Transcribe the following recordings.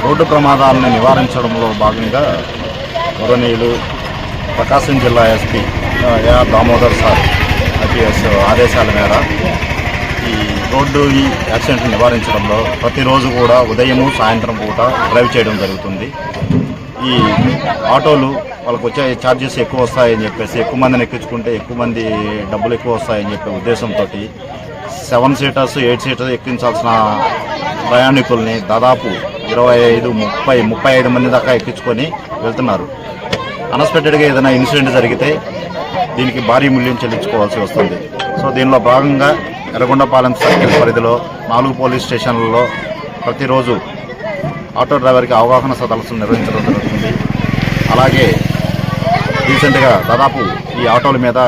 Road ప్రమాదాలను నివారించడంలో భాగంగా గౌరవనీయులు ప్రకాశం జిల్లా SP AR Damodar sir IPS ఆదేశాల మేర ఈ రోడ్డు యాక్సిడెంట్లు నివారించడంలో ప్రతిరోజు కూడా ఉదయము సాయంత్రం పూట డ్రైవ్ చేయడం జరుగుతుంది. ఈ ఆటోలు వాళ్ళకు వచ్చే ఛార్జెస్ ఎక్కువ వస్తాయని చెప్పేసి ఎక్కువ మందిని ఎక్కించుకుంటే ఎక్కువ మంది డబ్బులు ఎక్కువ వస్తాయని చెప్పే ఉద్దేశంతో 7 సీటర్స్ 8 సీటర్స్ ఎక్కించాల్సిన ప్రయాణికుల్ని దాదాపు 25-35 మంది దాకా ఎక్కించుకొని వెళ్తున్నారు. అన్ఎక్స్పెక్టెడ్గా ఏదైనా ఇన్సిడెంట్ జరిగితే దీనికి భారీ మూల్యం చెల్లించుకోవాల్సి వస్తుంది. సో దీనిలో భాగంగా ఎర్రగొండపాలెం సర్కిల్ పరిధిలో 4 పోలీస్ స్టేషన్లలో ప్రతిరోజు ఆటో డ్రైవర్కి అవగాహన సదస్సులు నిర్వహించడం జరుగుతుంది. అలాగే రీసెంట్గా దాదాపు ఈ ఆటోల మీద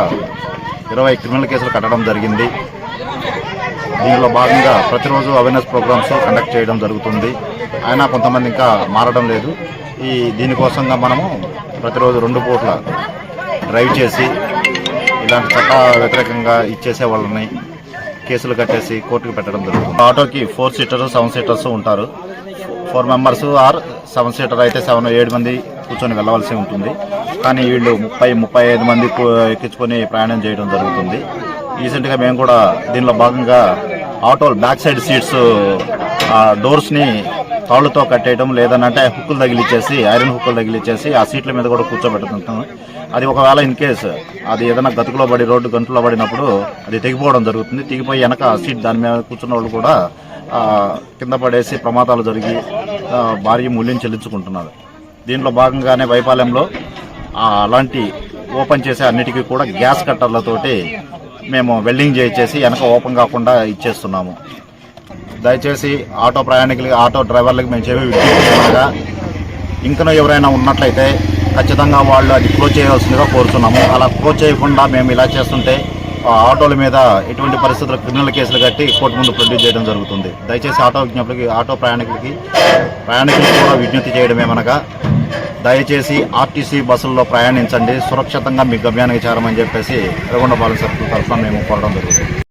20 క్రిమినల్ కేసులు కట్టడం జరిగింది. దీనిలో భాగంగా ప్రతిరోజు అవేర్నెస్ ప్రోగ్రామ్స్ కండక్ట్ చేయడం జరుగుతుంది. అయినా కొంతమంది ఇంకా మారడం లేదు. దీనికోసంగా మనము ప్రతిరోజు 2 పూట్ల డ్రైవ్ చేసి ఇలాంటి చట్ట వ్యతిరేకంగా ఇచ్చేసే వాళ్ళని కేసులు కట్టేసి కోర్టుకు పెట్టడం జరుగుతుంది. ఆటోకి 4 సీటర్స్ 7 సీటర్స్ ఉంటారు. 4 మెంబర్స్ ఆర్ 7 సీటర్ అయితే 7 మంది కూర్చొని వెళ్ళవలసి ఉంటుంది. కానీ వీళ్ళు 30-35 మంది ఎక్కించుకొని ప్రయాణం చేయడం జరుగుతుంది. రీసెంట్గా మేము కూడా దీనిలో భాగంగా ఆటో బ్యాక్ సైడ్ సీట్స్ డోర్స్ని తాళ్లతో కట్టేయడం, లేదనంటే హుక్కులు తగిలిచ్చేసి ఐరన్ హుక్కులు తగిలిచ్చేసి ఆ సీట్ల మీద కూడా కూర్చోబెడుతుంటాం. అది ఒకవేళ ఇన్ కేసు అది ఏదైనా గతుకులో పడి రోడ్డు గంటలో పడినప్పుడు అది తెగిపోవడం జరుగుతుంది. తెగిపోయి వెనక సీట్ దాని మీద కూర్చున్న వాళ్ళు కూడా కింద పడేసి ప్రమాదాలు జరిగి భారీ మూల్యం చెల్లించుకుంటున్నారు. దీంట్లో భాగంగానే వైపాలెంలో అలాంటి ఓపెన్ చేసే అన్నిటికీ కూడా గ్యాస్ కట్టర్లతోటి మేము వెల్డింగ్ చేయించేసి వెనక ఓపెన్ కాకుండా ఇచ్చేస్తున్నాము. దయచేసి ఆటో ప్రయాణికులకి ఆటో డ్రైవర్లకి మేము చెప్పే విజ్ఞప్తిగా ఇంకా ఎవరైనా ఉన్నట్లయితే ఖచ్చితంగా వాళ్ళు అది క్లోజ్ చేయాల్సిందిగా కోరుతున్నాము. అలా క్లోజ్ చేయకుండా మేము ఇలా చేస్తుంటే ఆటోల మీద ఎటువంటి పరిస్థితుల్లో క్రిమినల్ కేసులు కట్టి కోర్టు ముందు ప్రొడ్యూస్ చేయడం జరుగుతుంది. దయచేసి ఆటో ప్రయాణికులకు కూడా విజ్ఞప్తి చేయడమేమనగా దయచేసి ఆర్టీసీ బస్సుల్లో ప్రయాణించండి, సురక్షితంగా మీ గమ్యానికి చేరమని చెప్పేసి ఎర్రగొండపాలెం సర్కిల్ తరఫున మేము కోరడం జరుగుతుంది.